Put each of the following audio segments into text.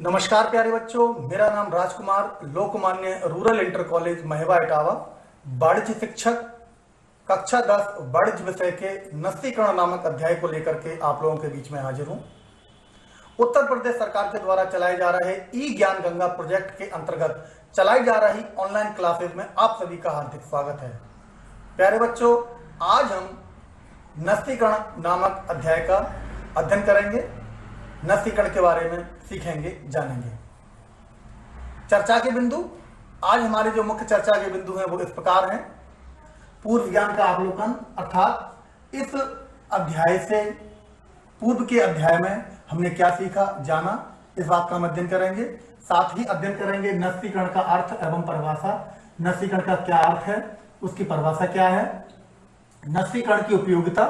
नमस्कार प्यारे बच्चों, मेरा नाम Rajkumar, Lokmanya rural inter college Mahewa Etawah वाणिज्य शिक्षक कक्षा 10 वाणिज्य विषय के नस्तीकरण नामक अध्याय को लेकर के आप लोगों के बीच में हाजिर हूं। उत्तर प्रदेश सरकार के द्वारा चलाए जा रहे ई ज्ञान गंगा प्रोजेक्ट के अंतर्गत चलाई जा रही ऑनलाइन क्लासेज में आप सभी का हार्दिक स्वागत है। प्यारे बच्चों, आज हम नस्तीकरण नामक अध्याय का अध्ययन करेंगे, नस्तीकरण के बारे में सीखेंगे, जानेंगे। चर्चा के बिंदु, आज हमारे जो मुख्य चर्चा के बिंदु हैं वो इस प्रकार हैं। पूर्व ज्ञान का अवलोकन, अर्थात इस अध्याय से पूर्व के अध्याय में हमने क्या सीखा, जाना, इस बात का हम अध्ययन करेंगे। साथ ही अध्ययन करेंगे नस्तीकरण का अर्थ एवं परिभाषा। नस्तीकरण का क्या अर्थ है, उसकी परिभाषा क्या है, नस्तीकरण की उपयोगिता,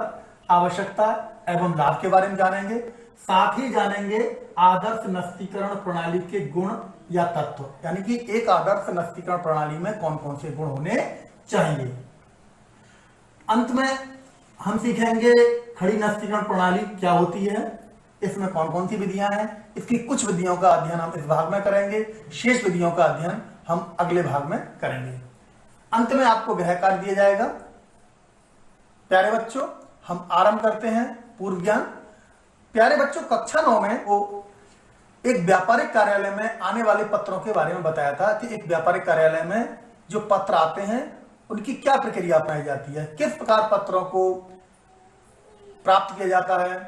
आवश्यकता एवं लाभ के बारे में जानेंगे। साथ ही जानेंगे आदर्श नस्तीकरण प्रणाली के गुण या तत्व, यानी कि एक आदर्श नस्तीकरण प्रणाली में कौन कौन से गुण होने चाहिए। अंत में हम सीखेंगे खड़ी नस्तीकरण प्रणाली क्या होती है, इसमें कौन कौन सी विधियां हैं। इसकी कुछ विधियों का अध्ययन हम इस भाग में करेंगे, शेष विधियों का अध्ययन हम अगले भाग में करेंगे। अंत में आपको गृह कार्य दिया जाएगा। प्यारे बच्चों, हम आरंभ करते हैं पूर्व ज्ञान। प्यारे बच्चों, कक्षा 9 में वो एक व्यापारिक कार्यालय में आने वाले पत्रों के बारे में बताया था कि एक व्यापारिक कार्यालय में जो पत्र आते हैं उनकी क्या प्रक्रिया अपनाई जाती है, किस प्रकार पत्रों को प्राप्त किया जाता है,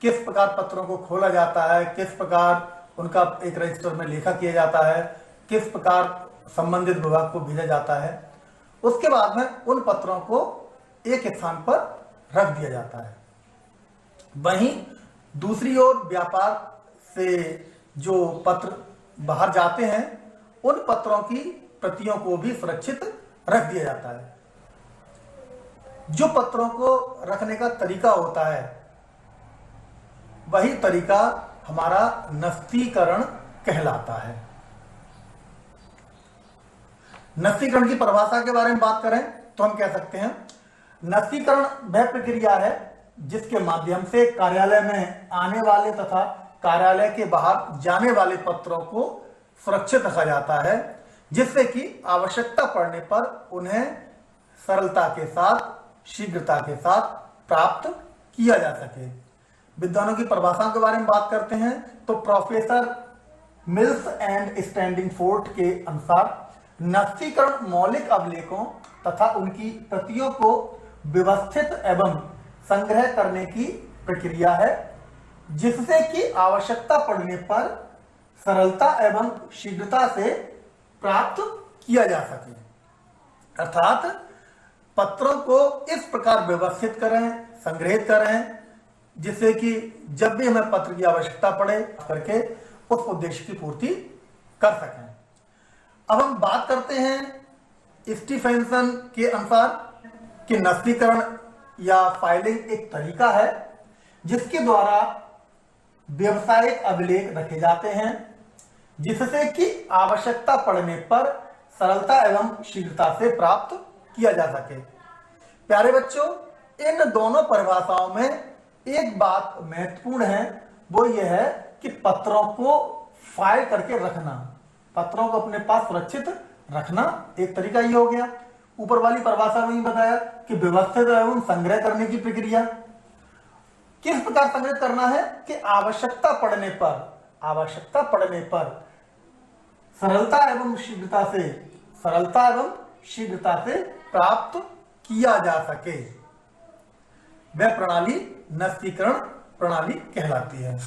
किस प्रकार पत्रों को खोला जाता है, किस प्रकार उनका एक रजिस्टर में लेखा किया जाता है, किस प्रकार संबंधित विभाग को भेजा जाता है। उसके बाद में उन पत्रों को एक स्थान पर रख दिया जाता है। वहीं दूसरी ओर व्यापार से जो पत्र बाहर जाते हैं उन पत्रों की प्रतियों को भी सुरक्षित रख दिया जाता है। जो पत्रों को रखने का तरीका होता है वही तरीका हमारा नस्तीकरण कहलाता है। नस्तीकरण की परिभाषा के बारे में बात करें तो हम कह सकते हैं नस्तीकरण वह प्रक्रिया है जिसके माध्यम से कार्यालय में आने वाले तथा कार्यालय के बाहर जाने वाले पत्रों को सुरक्षित रखा जाता है, जिससे कि आवश्यकता पड़ने पर उन्हें सरलता के साथ, शीघ्रता के साथ प्राप्त किया जा सके। विद्वानों की परिभाषाओं के बारे में बात करते हैं तो प्रोफेसर मिल्स एंड स्टैंडिंगफोर्ड के अनुसार नस्तीकरण मौलिक अभिलेखों तथा उनकी प्रतियों को व्यवस्थित एवं संग्रह करने की प्रक्रिया है, जिससे कि आवश्यकता पड़ने पर सरलता एवं शीघ्रता से प्राप्त किया जा सके। अर्थात पत्रों को इस प्रकार व्यवस्थित करें, संग्रहित करें, जिससे कि जब भी हमें पत्र की आवश्यकता पड़े करके उस उद्देश्य की पूर्ति कर सकें। अब हम बात करते हैं स्टीफेंसन के अनुसार कि नस्तीकरण या फाइलिंग एक तरीका है जिसके द्वारा व्यवसायिक अभिलेख रखे जाते हैं, जिससे कि आवश्यकता पड़ने पर सरलता एवं शीघ्रता से प्राप्त किया जा सके। प्यारे बच्चों, इन दोनों परिभाषाओं में एक बात महत्वपूर्ण है, वो यह है कि पत्रों को फाइल करके रखना, पत्रों को अपने पास सुरक्षित रखना एक तरीका ये हो गया। ऊपर वाली परिभाषा में ही बताया कि व्यवस्थित एवं संग्रह करने की प्रक्रिया किस प्रकार संग्रह करना है कि आवश्यकता पड़ने पर सरलता एवं शीघ्रता से प्राप्त किया जा सके, वह प्रणाली नस्तीकरण प्रणाली कहलाती है।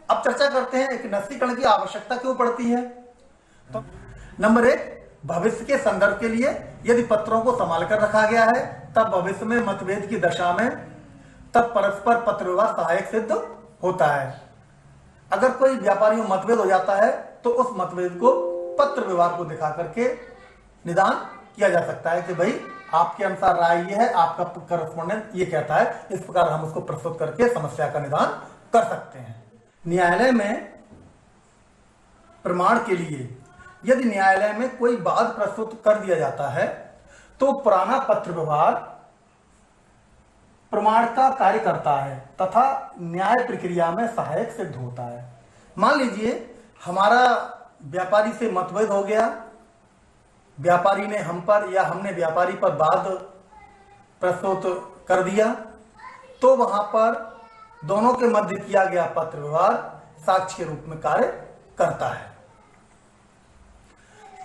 अब चर्चा करते हैं कि नस्तीकरण की आवश्यकता क्यों पड़ती है। तो नंबर 1, भविष्य के संदर्भ के लिए यदि पत्रों को संभाल कर रखा गया है तब भविष्य में मतभेद की दशा में तब परस्पर पत्र व्यवहार सहायक सिद्ध होता है। अगर कोई व्यापारियों मतभेद हो जाता है तो उस मतभेद को पत्र व्यवहार को दिखा करके निदान किया जा सकता है कि भाई आपके अनुसार राय ये है, आपका करस्पॉन्डेंट ये कहता है, इस प्रकार हम उसको प्रस्तुत करके समस्या का निदान कर सकते हैं। न्यायालय में प्रमाण के लिए यदि न्यायालय में कोई वाद प्रस्तुत कर दिया जाता है तो पुराना पत्र व्यवहार प्रमाण का कार्य करता है तथा न्याय प्रक्रिया में सहायक सिद्ध होता है। मान लीजिए हमारा व्यापारी से मतभेद हो गया, व्यापारी ने हम पर या हमने व्यापारी पर वाद प्रस्तुत कर दिया, तो वहां पर दोनों के मध्य किया गया पत्र व्यवहार साक्ष्य के रूप में कार्य करता है।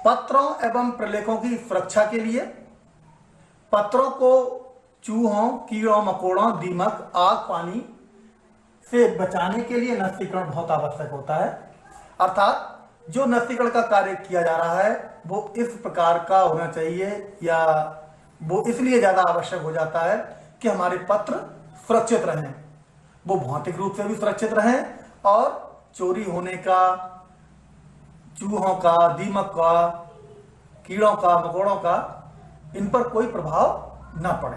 पत्रों एवं प्रलेखों की सुरक्षा के लिए पत्रों को चूहों, कीड़ों मकोड़ों, दीमक, आग, पानी से बचाने के लिए नस्तीकरण बहुत आवश्यक होता है। अर्थात जो नस्तीकरण का कार्य किया जा रहा है वो इस प्रकार का होना चाहिए, या वो इसलिए ज्यादा आवश्यक हो जाता है कि हमारे पत्र सुरक्षित रहें, वो भौतिक रूप से भी सुरक्षित रहें और चोरी होने का, चूहों का, दीमक का, कीड़ों का, मकोड़ों का इन पर कोई प्रभाव न पड़े।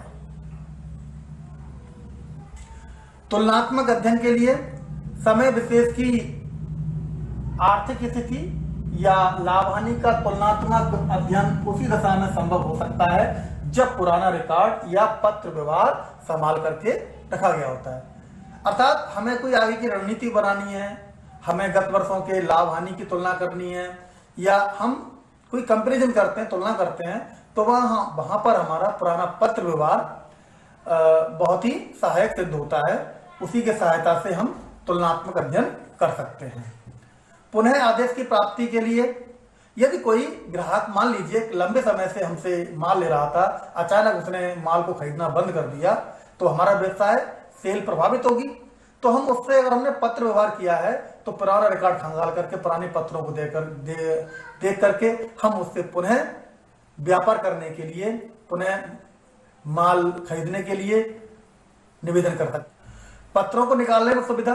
तुलनात्मक अध्ययन के लिए समय विशेष की आर्थिक स्थिति या लाभ हानि का तुलनात्मक अध्ययन उसी दशा में संभव हो सकता है जब पुराना रिकॉर्ड या पत्र व्यवहार संभाल करके रखा गया होता है। अर्थात हमें कोई आगे की रणनीति बनानी है, हमें गत वर्षों के लाभ हानि की तुलना करनी है, या हम कोई कंपैरिजन करते हैं, तुलना करते हैं, तो वहां पर हमारा पुराना पत्र व्यवहार बहुत ही सहायक सिद्ध होता है। उसी के सहायता से हम तुलनात्मक अध्ययन कर सकते हैं। पुनः आदेश की प्राप्ति के लिए यदि कोई ग्राहक मान लीजिए लंबे समय से हमसे माल ले रहा था, अचानक उसने माल को खरीदना बंद कर दिया, तो हमारा व्यवसाय सेल प्रभावित होगी। तो हम उससे, अगर हमने पत्र व्यवहार किया है तो पुराना रिकॉर्ड खंगाल करके पुराने पत्रों को देख करके हम उससे पुनः व्यापार करने के लिए, पुनः माल खरीदने के लिए निवेदन कर सकते। पत्रों को निकालने में सुविधा,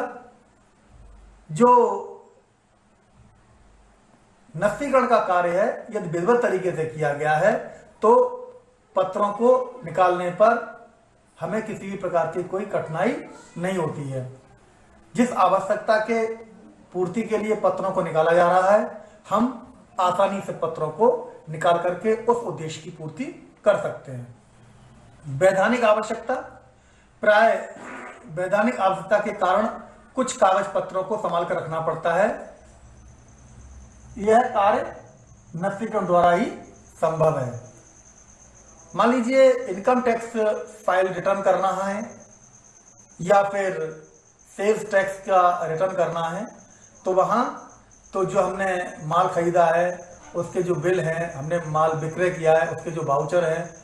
जो नस्तीकरण का कार्य है यदि विधिवत तरीके से किया गया है तो पत्रों को निकालने पर हमें किसी भी प्रकार की कोई कठिनाई नहीं होती है। जिस आवश्यकता के पूर्ति के लिए पत्रों को निकाला जा रहा है, हम आसानी से पत्रों को निकाल करके उस उद्देश्य की पूर्ति कर सकते हैं। वैधानिक आवश्यकता, प्राय वैधानिक आवश्यकता के कारण कुछ कागज पत्रों को संभाल कर रखना पड़ता है। यह कार्य नस्तीकरण द्वारा ही संभव है। मान लीजिए इनकम टैक्स फाइल रिटर्न करना है या फिर सेल्स टैक्स का रिटर्न करना है, तो वहां तो जो हमने माल खरीदा है उसके जो बिल हैं, हमने माल विक्रय किया है उसके जो वाउचर हैं,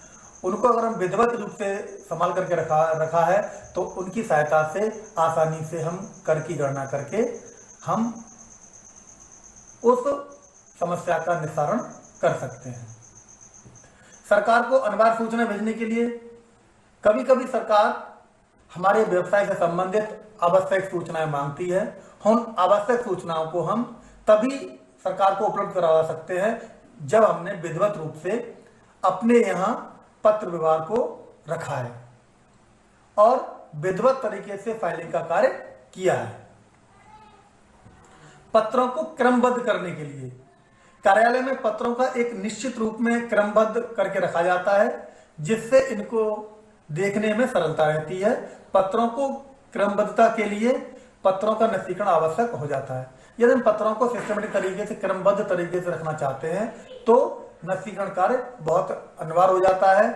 उनको अगर हम विधिवत रूप से संभाल करके रखा है तो उनकी सहायता से आसानी से हम कर की गणना करके हम उस समस्या का निस्तारण कर सकते हैं। सरकार को अनिवार्य सूचना भेजने के लिए कभी कभी सरकार हमारे व्यवसाय से संबंधित आवश्यक सूचनाएं मांगती है। उन आवश्यक सूचनाओं को हम तभी सरकार को उपलब्ध करवा सकते हैं जब हमने विधिवत रूप से अपने यहाँ पत्र व्यवहार को रखा है और विधिवत तरीके से फाइलिंग का कार्य किया है। पत्रों को क्रमबद्ध करने के लिए कार्यालय में पत्रों का एक निश्चित रूप में क्रमबद्ध करके रखा जाता है, जिससे इनको देखने में सरलता रहती है। पत्रों को क्रमबद्धता के लिए पत्रों का नस्तीकरण आवश्यक हो जाता है। यदि हम पत्रों को सिस्टमेटिक तरीके से, क्रमबद्ध तरीके से रखना चाहते हैं तो नस्तीकरण कार्य बहुत अनिवार्य हो जाता है।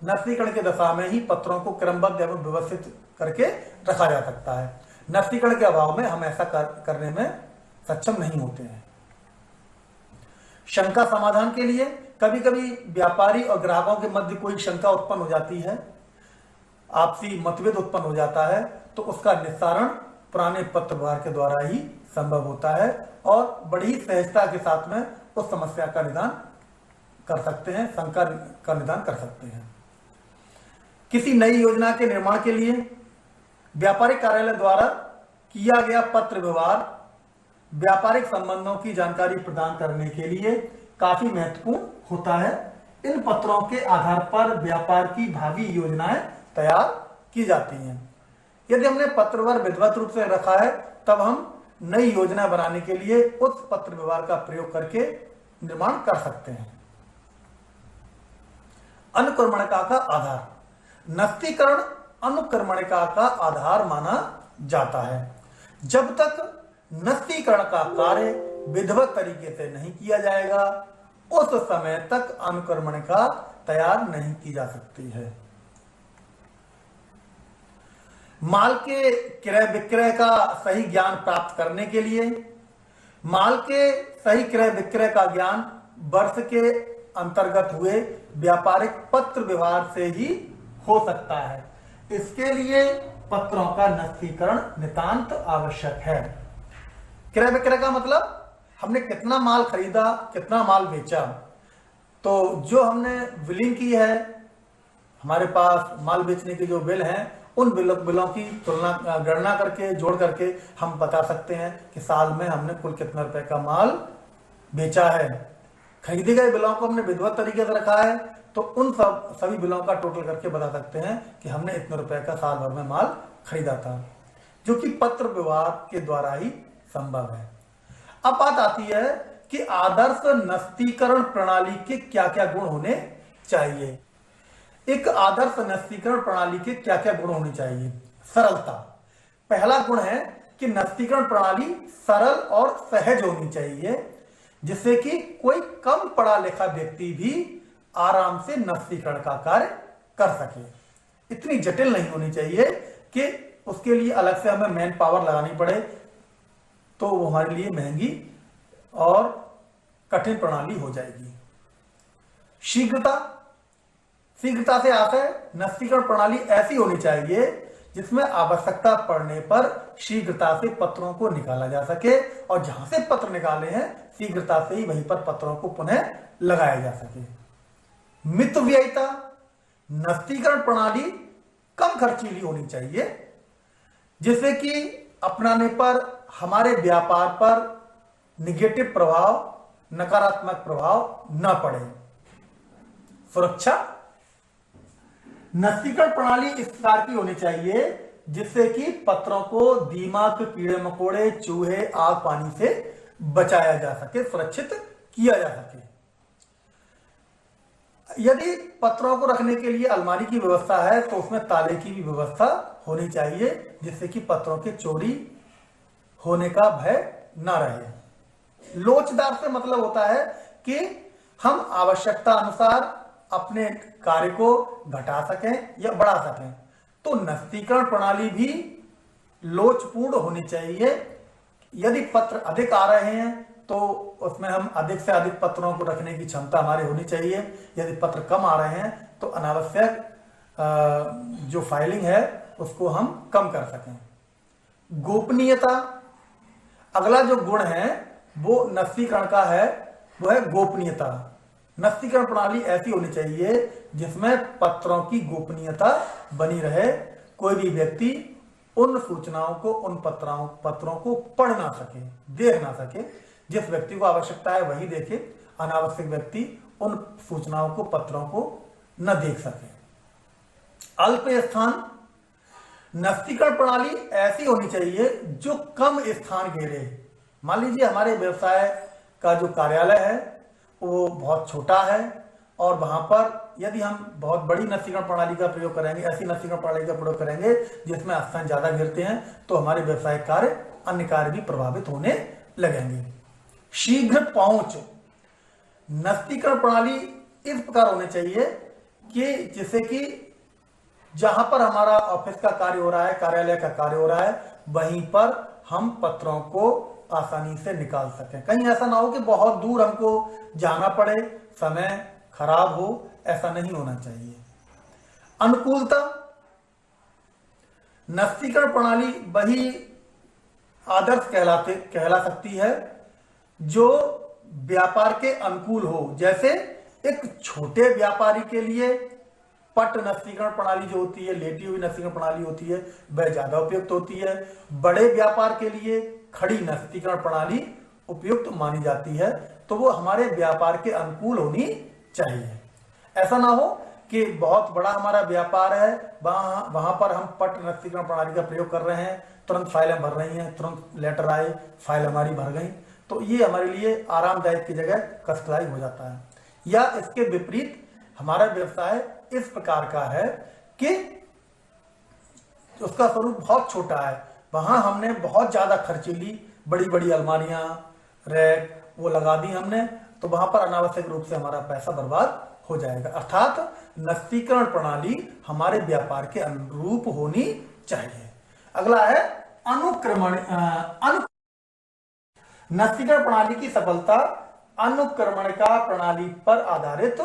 नस्तीकरण की दशा में ही पत्रों को क्रमबद्ध एवं व्यवस्थित करके रखा जा सकता है। नस्तीकरण के अभाव में हम ऐसा करने में सक्षम नहीं होते हैं। शंका समाधान के लिए कभी कभी व्यापारी और ग्राहकों के मध्य कोई शंका उत्पन्न हो जाती है, आपसी मतभेद उत्पन्न हो जाता है, तो उसका निस्तारण पुराने पत्र व्यवहार के द्वारा ही संभव होता है और बड़ी सहजता के साथ में उस समस्या का निदान कर सकते हैं, शंका का निदान कर सकते हैं। किसी नई योजना के निर्माण के लिए व्यापारिक कार्यालय द्वारा किया गया पत्र व्यवहार व्यापारिक संबंधों की जानकारी प्रदान करने के लिए काफी महत्वपूर्ण होता है। इन पत्रों के आधार पर व्यापार की भावी योजनाएं तैयार की जाती हैं। यदि हमने पत्र व्यवहार विधिवत रूप से रखा है तब हम नई योजना बनाने के लिए उस पत्र व्यवहार का प्रयोग करके निर्माण कर सकते हैं। अनुक्रमणिका का आधार, नस्तीकरण अनुक्रमणिका का आधार माना जाता है। जब तक नस्तीकरण का कार्य विधिवत तरीके से नहीं किया जाएगा उस समय तक अनुक्रमणिका तैयार नहीं की जा सकती है। माल के क्रय विक्रय का सही ज्ञान प्राप्त करने के लिए माल के सही क्रय विक्रय का ज्ञान वर्ष के अंतर्गत हुए व्यापारिक पत्र व्यवहार से ही हो सकता है। इसके लिए पत्रों का नस्तीकरण नितांत आवश्यक है। क्रय विक्रय का मतलब हमने कितना माल खरीदा, कितना माल बेचा, तो जो हमने बिलिंग की है, हमारे पास माल बेचने के जो बिल हैं, उन बिलों की तुलना गणना करके जोड़ करके हम बता सकते हैं कि साल में हमने कुल कितना रुपए का माल बेचा है। खरीदे गए बिलों को हमने विधिवत तरीके से रखा है तो उन सभी बिलों का टोटल करके बता सकते हैं कि हमने इतने रुपए का साल भर में माल खरीदा था, जो कि पत्र व्यवहार के द्वारा ही संभव है। अब बात आती है कि आदर्श नस्तीकरण प्रणाली के क्या क्या गुण होने चाहिए। एक आदर्श नस्तीकरण प्रणाली के क्या क्या गुण होने चाहिए। सरलता पहला गुण है कि नस्तीकरण प्रणाली सरल और सहज होनी चाहिए, जिससे कि कोई कम पढ़ा लिखा व्यक्ति भी आराम से नस्तीकरण का कार्य कर सके। इतनी जटिल नहीं होनी चाहिए कि उसके लिए अलग से हमें मैन पावर लगानी पड़े, तो वो हमारे लिए महंगी और कठिन प्रणाली हो जाएगी। शीघ्रता से आशय नस्तीकरण प्रणाली ऐसी होनी चाहिए जिसमें आवश्यकता पड़ने पर शीघ्रता से पत्रों को निकाला जा सके और जहां से पत्र निकाले हैं शीघ्रता से ही वहीं पर पत्रों को पुनः लगाया जा सके। मितव्ययिता नस्तीकरण प्रणाली कम खर्चीली होनी चाहिए, जिससे कि अपनाने पर हमारे व्यापार पर निगेटिव प्रभाव, नकारात्मक प्रभाव न पड़े। सुरक्षा नस्तीकरण प्रणाली इस प्रकार की होनी चाहिए जिससे कि पत्रों को दीमक, कीड़े मकोड़े, चूहे, आग पानी से बचाया जा सके, सुरक्षित किया जा सके। यदि पत्रों को रखने के लिए अलमारी की व्यवस्था है तो उसमें ताले की भी व्यवस्था होनी चाहिए, जिससे कि पत्रों के चोरी होने का भय न रहे। लोचदार से मतलब होता है कि हम आवश्यकता अनुसार अपने कार्य को घटा सकें या बढ़ा सकें। तो नस्तीकरण प्रणाली भी लोचपूर्ण होनी चाहिए। यदि पत्र अधिक आ रहे हैं तो उसमें हम अधिक से अधिक पत्रों को रखने की क्षमता हमारी होनी चाहिए। यदि पत्र कम आ रहे हैं तो अनावश्यक जो फाइलिंग है उसको हम कम कर सकें। गोपनीयता अगला जो गुण है वो नस्तीकरण का है, वो है गोपनीयता। नस्तीकरण प्रणाली ऐसी होनी चाहिए जिसमें पत्रों की गोपनीयता बनी रहे। कोई भी व्यक्ति उन सूचनाओं को, उन पत्रों को पढ़ ना सके, देख ना सके। जिस व्यक्ति को आवश्यकता है वही देखे, अनावश्यक व्यक्ति उन सूचनाओं को, पत्रों को न देख सके। अल्प स्थान नस्तीकरण प्रणाली ऐसी होनी चाहिए जो कम स्थान घेरे। मान लीजिए हमारे व्यवसाय का जो कार्यालय है वो बहुत छोटा है और वहां पर यदि हम बहुत बड़ी नस्तीकरण प्रणाली का प्रयोग करेंगे, ऐसी नस्तीकरण प्रणाली का प्रयोग करेंगे जिसमें स्थान ज्यादा घेरते हैं, तो हमारे व्यवसायिक कार्य, अन्य कार्य भी प्रभावित होने लगेंगे। शीघ्र पहुंच नस्तीकरण प्रणाली इस प्रकार होनी चाहिए कि जिससे कि जहां पर हमारा ऑफिस का कार्य हो रहा है, कार्यालय का कार्य हो रहा है, वहीं पर हम पत्रों को आसानी से निकाल सकें। कहीं ऐसा ना हो कि बहुत दूर हमको जाना पड़े, समय खराब हो, ऐसा नहीं होना चाहिए। अनुकूलता नस्तीकरण प्रणाली वही आदर्श कहला सकती है जो व्यापार के अनुकूल हो। जैसे एक छोटे व्यापारी के लिए पट नस्तीकरण प्रणाली जो होती है, लेटी हुई नस्तीकरण प्रणाली होती है, वह ज्यादा उपयुक्त होती है। बड़े व्यापार के लिए खड़ी नस्तीकरण प्रणाली उपयुक्त मानी जाती है। तो वो हमारे व्यापार के अनुकूल होनी चाहिए। ऐसा ना हो कि बहुत बड़ा हमारा व्यापार है, वहां पर हम पट नस्तीकरण प्रणाली का प्रयोग कर रहे हैं, तुरंत फाइलें भर रही हैं, तुरंत लेटर आए, फाइल हमारी भर गई, तो ये हमारे लिए आरामदायक की जगह कष्टदायी हो जाता है। या इसके विपरीत हमारा व्यवसाय इस प्रकार का है कि उसका स्वरूप बहुत छोटा है, वहां हमने बहुत ज्यादा खर्चीली बड़ी बड़ी अलमारियां, रैक वो लगा दी हमने, तो वहां पर अनावश्यक रूप से हमारा पैसा बर्बाद हो जाएगा। अर्थात नस्तीकरण प्रणाली हमारे व्यापार के अनुरूप होनी चाहिए। अगला है अनुक्रमण नस्तीकरण प्रणाली की सफलता अनुक्रमणिका प्रणाली पर आधारित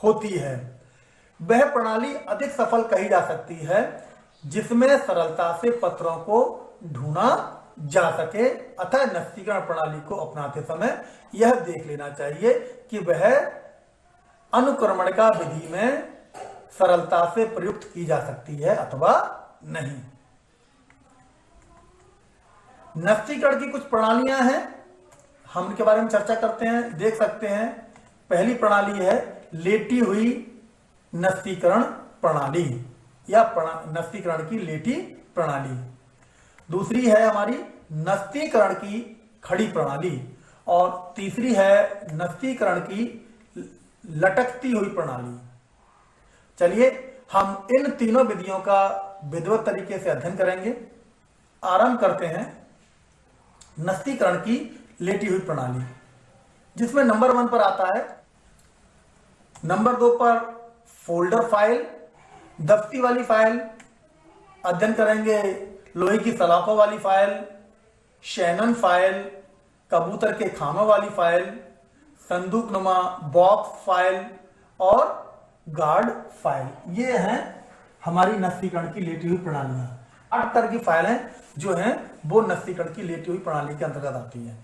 होती है। वह प्रणाली अधिक सफल कही जा सकती है जिसमें सरलता से पत्रों को ढूंढा जा सके। अतः नस्तीकरण प्रणाली को अपनाते समय यह देख लेना चाहिए कि वह अनुक्रमणिका विधि में सरलता से प्रयुक्त की जा सकती है अथवा नहीं। नस्तीकरण की कुछ प्रणालियां हैं, हम इनके बारे में चर्चा करते हैं, देख सकते हैं। पहली प्रणाली है लेटी हुई नस्तीकरण प्रणाली या नस्तीकरण की लेटी प्रणाली। दूसरी है हमारी नस्तीकरण की खड़ी प्रणाली और तीसरी है नस्तीकरण की लटकती हुई प्रणाली। चलिए हम इन तीनों विधियों का विधिवत तरीके से अध्ययन करेंगे। आरंभ करते हैं नस्तीकरण की लेटी हुई प्रणाली, जिसमें नंबर 1 पर आता है। नंबर 2 पर फोल्डर फाइल, दफ्ती वाली फाइल अध्ययन करेंगे, लोहे की सलाखों वाली फाइल, शैनन फाइल, कबूतर के खानों वाली फाइल, संदूक नुमा बॉक्स फाइल और गार्ड फाइल। ये हैं हमारी नस्तीकरण की लेटी हुई प्रणालियां। 8 तरह की फाइल हैं जो हैं वो नस्तीकरण की लेटी हुई प्रणाली के अंतर्गत आती है।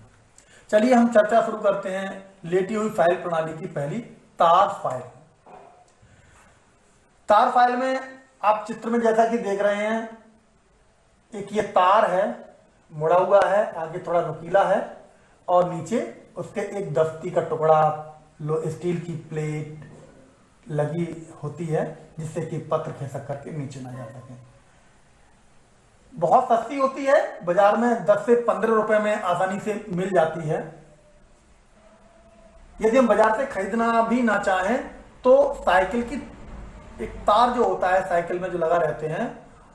चलिए हम चर्चा शुरू करते हैं लेटी हुई फाइल प्रणाली की। पहली तार फाइल। तार फाइल में आप चित्र में जैसा कि देख रहे हैं, एक ये तार है, मुड़ा हुआ है, आगे थोड़ा नुकीला है और नीचे उसके एक दफ्ती का टुकड़ा, स्टील की प्लेट लगी होती है जिससे कि पत्र खिसक करके नीचे ना जा सके। बहुत सस्ती होती है, बाजार में 10 से 15 रुपए में आसानी से मिल जाती है। यदि हम बाजार से खरीदना भी ना चाहें तो साइकिल की एक तार जो होता है साइकिल में जो लगा रहते हैं,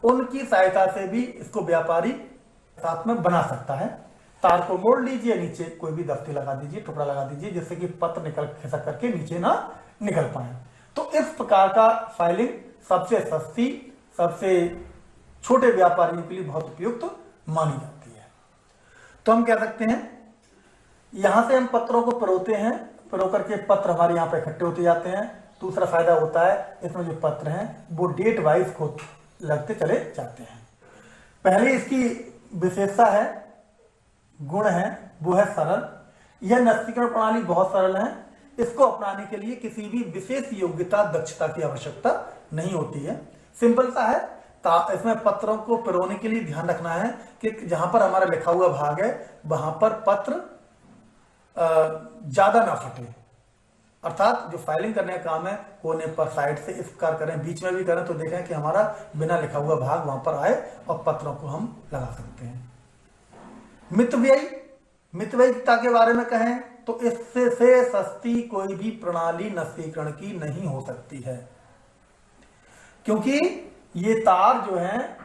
उनकी सहायता से भी इसको व्यापारी साथ में बना सकता है। तार को मोड़ लीजिए, नीचे कोई भी दफ्ती लगा दीजिए, टुकड़ा लगा दीजिए जिससे कि पत्र निकल खिसक करके नीचे ना निकल पाए। तो इस प्रकार का फाइलिंग सबसे सस्ती, सबसे छोटे व्यापारियों के लिए बहुत उपयुक्त मानी जाती है। तो हम कह सकते हैं यहां से हम पत्रों को पिरोते हैं, पिरो करके पत्र हमारे यहाँ पे इकट्ठे होते जाते हैं। दूसरा फायदा होता है इसमें जो पत्र हैं वो डेट वाइज को लगते चले जाते हैं। पहले इसकी विशेषता है, गुण है, वो है सरल। यह नस्तीकरण प्रणाली बहुत सरल है। इसको अपनाने के लिए किसी भी विशेष योग्यता दक्षता की आवश्यकता नहीं होती है। सिंपल सा है। इसमें पत्रों को पिरोने के लिए ध्यान रखना है कि जहां पर हमारा लिखा हुआ भाग है वहां पर पत्र ज्यादा ना फटे। अर्थात जो फाइलिंग करने का काम है कोने पर साइड से इस प्रकार करें, बीच में भी करें तो देखें कि हमारा बिना लिखा हुआ भाग वहां पर आए और पत्रों को हम लगा सकते हैं। मितव्ययिता के बारे में कहें तो इससे से सस्ती कोई भी प्रणाली नस्तीकरण की नहीं हो सकती है, क्योंकि ये तार जो हैं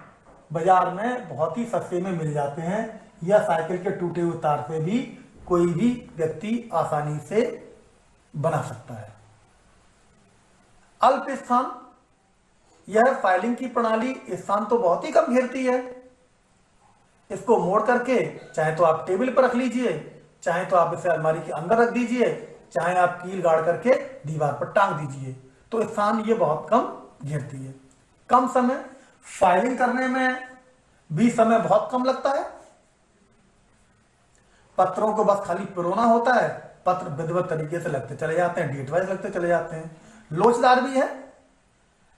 बाजार में बहुत ही सस्ते में मिल जाते हैं, या साइकिल के टूटे हुए तार से भी कोई भी व्यक्ति आसानी से बना सकता है। अल्प स्थान, यह फाइलिंग की प्रणाली स्थान तो बहुत ही कम घेरती है। इसको मोड़ करके चाहे तो आप टेबल पर रख लीजिए, चाहे तो आप इसे अलमारी के अंदर रख दीजिए, चाहे आप कील गाड़ करके दीवार पर टांग दीजिए, तो स्थान ये बहुत कम घेरती है। कम समय, फाइलिंग करने में भी समय बहुत कम लगता है। पत्रों को बस खाली पिरोना होता है, पत्र विधिवत तरीके से लगते चले जाते हैं, डेट वाइज लगते चले जाते हैं। लोचदार भी है।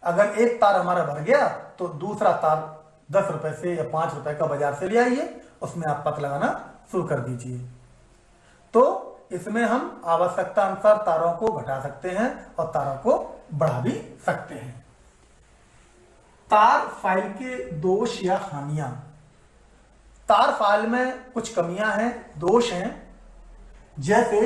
अगर एक तार हमारा भर गया तो दूसरा तार 10 रुपए से या 5 रुपए का बाजार से ले आइए, उसमें आप पत्र लगाना शुरू कर दीजिए। तो इसमें हम आवश्यकता अनुसार तारों को घटा सकते हैं और तारों को बढ़ा भी सकते हैं। तार फाइल के दोष या हानियां। तार फाइल में कुछ कमियां हैं, दोष हैं, जैसे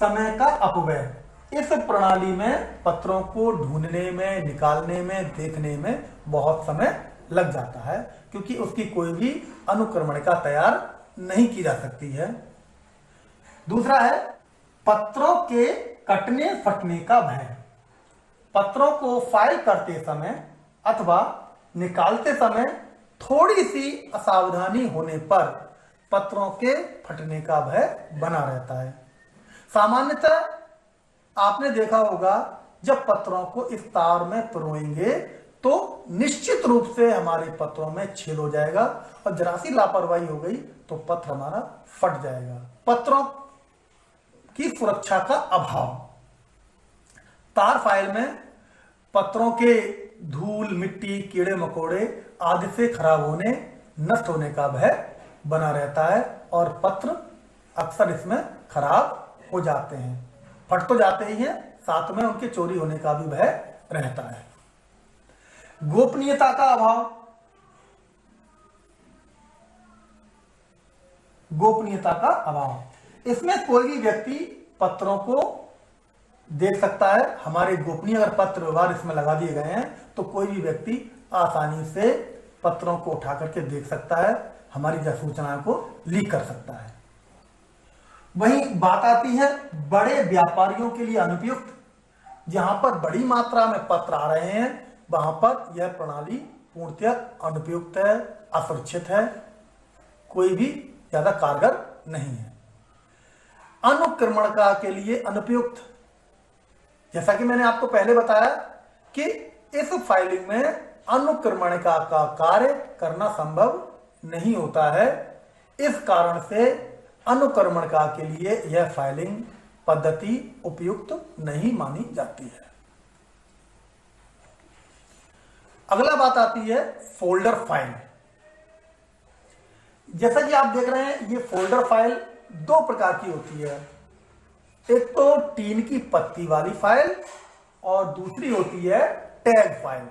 समय का अपव्यय। इस प्रणाली में पत्रों को ढूंढने में, निकालने में, देखने में बहुत समय लग जाता है, क्योंकि उसकी कोई भी अनुक्रमणिका तैयार नहीं की जा सकती है। दूसरा है पत्रों के कटने फटने का भय। पत्रों को फाइल करते समय अथवा निकालते समय थोड़ी सी असावधानी होने पर पत्रों के फटने का भय बना रहता है। सामान्यतः आपने देखा होगा जब पत्रों को इस तार में पिरोएंगे तो निश्चित रूप से हमारे पत्रों में छेद हो जाएगा और जरा सी लापरवाही हो गई तो पत्र हमारा फट जाएगा। पत्रों की सुरक्षा का अभाव। तार फाइल में पत्रों के धूल, मिट्टी, कीड़े मकोड़े आदि से खराब होने, नष्ट होने का भय बना रहता है और पत्र अक्सर इसमें खराब हो जाते हैं। फट तो जाते ही हैं, साथ में उनके चोरी होने का भी भय रहता है। गोपनीयता का अभाव। गोपनीयता का अभाव, इसमें कोई भी व्यक्ति पत्रों को देख सकता है। हमारे गोपनीय अगर पत्र व्यवहार इसमें लगा दिए गए हैं तो कोई भी व्यक्ति आसानी से पत्रों को उठा करके देख सकता है, हमारी सूचनाओं को लीक कर सकता है। वहीं बात आती है बड़े व्यापारियों के लिए अनुपयुक्त। जहां पर बड़ी मात्रा में पत्र आ रहे हैं वहां पर यह प्रणाली पूर्णतः अनुपयुक्त है, असुरक्षित है, कोई भी ज्यादा कारगर नहीं है। अनुक्रमणिका के लिए अनुपयुक्त। जैसा कि मैंने आपको पहले बताया कि इस फाइलिंग में अनुक्रमणिका का कार्य करना संभव नहीं होता है। इस कारण से अनुक्रमणिका के लिए यह फाइलिंग पद्धति उपयुक्त नहीं मानी जाती है। अगला बात आती है फोल्डर फाइल। जैसा कि आप देख रहे हैं ये फोल्डर फाइल दो प्रकार की होती है। एक तो टीन की पत्ती वाली फाइल और दूसरी होती है टैग फाइल।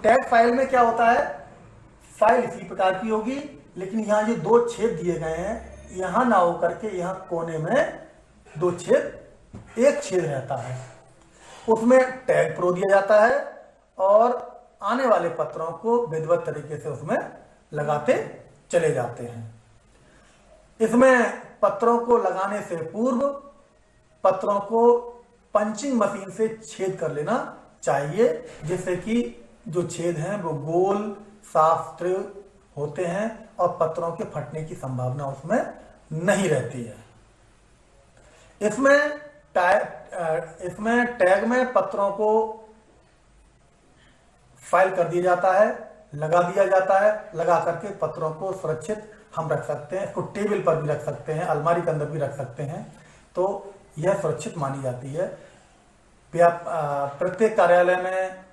टैग फाइल में क्या होता है, फाइल इसी प्रकार की होगी लेकिन यहां ये दो छेद दिए गए हैं, यहां ना होकर के यहां कोने में दो छेद, एक छेद रहता है, उसमें टैग प्रो दिया जाता है और आने वाले पत्रों को विधिवत तरीके से उसमें लगाते चले जाते हैं। इसमें पत्रों को लगाने से पूर्व पत्रों को पंचिंग मशीन से छेद कर लेना चाहिए, जिससे कि जो छेद हैं वो गोल साफ सुथरे होते हैं और पत्रों के फटने की संभावना उसमें नहीं रहती है। इसमें टैग में पत्रों को फाइल कर दिया जाता है, लगा दिया जाता है। लगा करके पत्रों को सुरक्षित हम रख सकते हैं, इसको टेबल पर भी रख सकते हैं, अलमारी के अंदर भी रख सकते हैं, तो यह सुरक्षित मानी जाती है। प्रत्येक कार्यालय में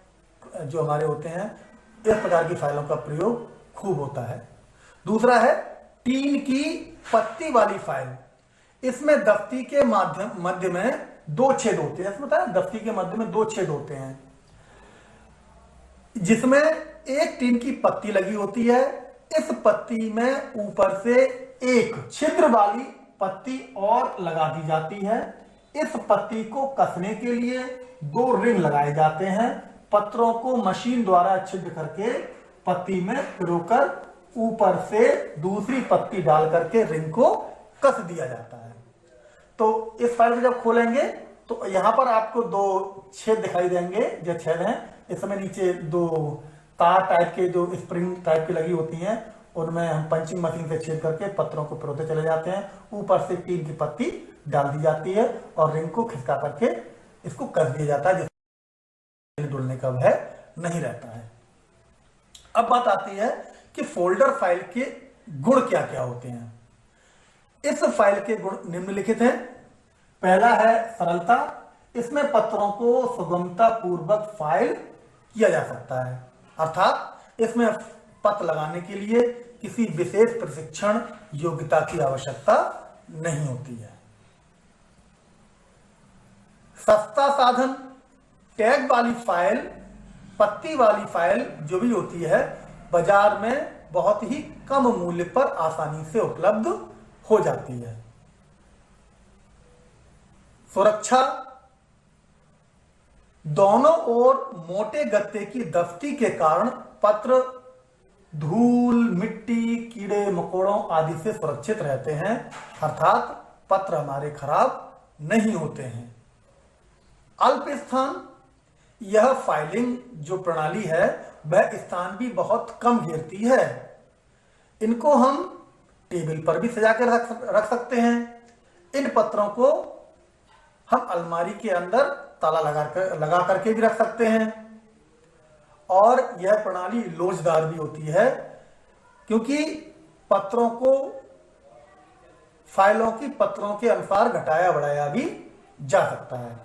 जो हमारे होते हैं इस प्रकार की फाइलों का प्रयोग खूब होता है। दूसरा है टीन की पत्ती वाली फाइल। इसमें दफ्ती के मध्य में दो छेद होते हैं। इसमें दफ्ती के मध्य में दो छेद होते हैं जिसमें एक टीन की पत्ती लगी होती है। इस पत्ती में ऊपर से एक छिद्र वाली पत्ती और लगा दी जाती है। इस पत्ती को कसने के लिए दो रिंग लगाए जाते हैं। पत्रों को मशीन द्वारा छिद्र करके पत्ती में पिरोकर ऊपर से दूसरी पत्ती डाल करके रिंग को कस दिया जाता है। तो इस फाइल को जब खोलेंगे तो यहां पर आपको दो छेद दिखाई देंगे, जो छेद हैं इसमें नीचे दो तार टाइप के जो स्प्रिंग टाइप की लगी होती हैं, उनमें हम पंचिंग मशीन से छेद करके पत्रों को पिरोते चले जाते हैं। ऊपर से टीन की पत्ती डाल दी जाती है और रिंग को खिसका करके इसको कस दिया जाता है, जिससे डुलने का भय नहीं रहता है। अब बात आती है कि फोल्डर फाइल के गुण क्या क्या होते हैं। इस फाइल के गुण निम्नलिखित हैं। पहला है सरलता। इसमें पत्रों को सुगमता पूर्वक फाइल किया जा सकता है, अर्थात इसमें पत्र लगाने के लिए किसी विशेष प्रशिक्षण योग्यता की आवश्यकता नहीं होती है। सस्ता साधन। टैग वाली फाइल, पत्ती वाली फाइल जो भी होती है बाजार में बहुत ही कम मूल्य पर आसानी से उपलब्ध हो जाती है। सुरक्षा। दोनों ओर मोटे गत्ते की दफ्ती के कारण पत्र धूल, मिट्टी, कीड़े मकोड़ों आदि से सुरक्षित रहते हैं, अर्थात पत्र हमारे खराब नहीं होते हैं। अल्प स्थान, यह फाइलिंग जो प्रणाली है वह स्थान भी बहुत कम घेरती है। इनको हम टेबल पर भी सजा कर रख सकते हैं। इन पत्रों को हम अलमारी के अंदर ताला लगा करके भी रख सकते हैं। और यह प्रणाली लोचदार भी होती है, क्योंकि पत्रों को फाइलों की पत्रों के अनुसार घटाया बढ़ाया भी जा सकता है।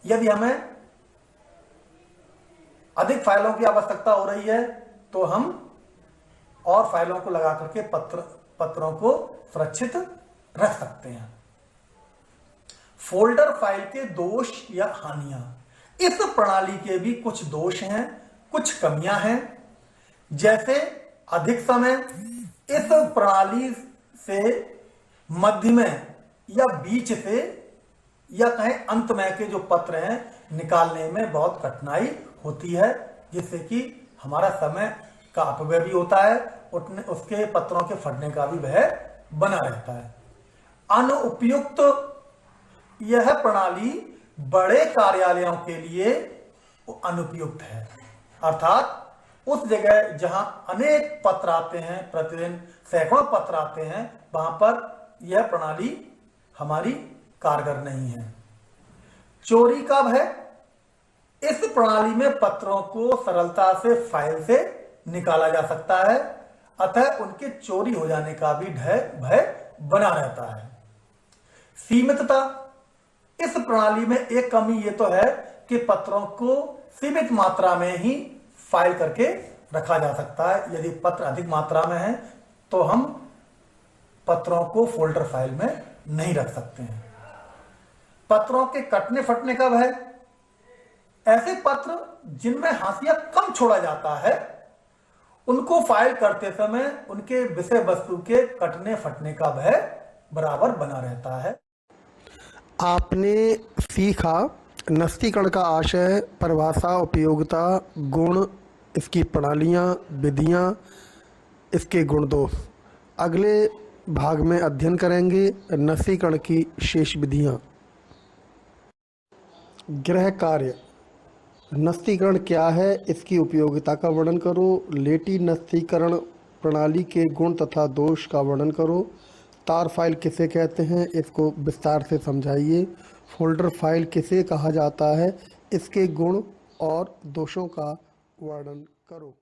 यदि हमें अधिक फाइलों की आवश्यकता हो रही है तो हम और फाइलों को लगा करके पत्रों को सुरक्षित रख सकते हैं। फोल्डर फाइल के दोष या हानियां, इस प्रणाली के भी कुछ दोष हैं, कुछ कमियां हैं। जैसे अधिक समय इस प्रणाली से मध्य में या बीच से या कहें अंत में के जो पत्र हैं निकालने में बहुत कठिनाई होती है, जिससे कि हमारा समय का अपव्यय भी होता है, उसके पत्रों के फटने का भी भय बना रहता है। अनुपयुक्त, यह प्रणाली बड़े कार्यालयों के लिए अनुपयुक्त है। अर्थात उस जगह जहां अनेक पत्र आते हैं, प्रतिदिन सैकड़ों पत्र आते हैं, वहां पर यह प्रणाली हमारी कारगर नहीं है। चोरी का भय, इस प्रणाली में पत्रों को सरलता से फाइल से निकाला जा सकता है, अतः उनके चोरी हो जाने का भी भय बना रहता है। सीमितता, इस प्रणाली में एक कमी ये तो है कि पत्रों को सीमित मात्रा में ही फाइल करके रखा जा सकता है। यदि पत्र अधिक मात्रा में है तो हम पत्रों को फोल्डर फाइल में नहीं रख सकते हैं। पत्रों के कटने फटने का भय, ऐसे पत्र जिनमें हाशिया कम छोड़ा जाता है उनको फाइल करते समय उनके विषय वस्तु के कटने फटने का भय बराबर बना रहता है। आपने सीखा नस्तीकरण का आशय, परिभाषा, उपयोगिता, गुण, इसकी प्रणालियाँ, विधियाँ, इसके गुण दोष। अगले भाग में अध्ययन करेंगे नस्तीकरण की शेष विधियाँ। गृह कार्य, नस्तीकरण क्या है, इसकी उपयोगिता का वर्णन करो। लेटी नस्तीकरण प्रणाली के गुण तथा दोष का वर्णन करो। तार फाइल किसे कहते हैं, इसको विस्तार से समझाइए। फोल्डर फाइल किसे कहा जाता है, इसके गुण और दोषों का वर्णन करो।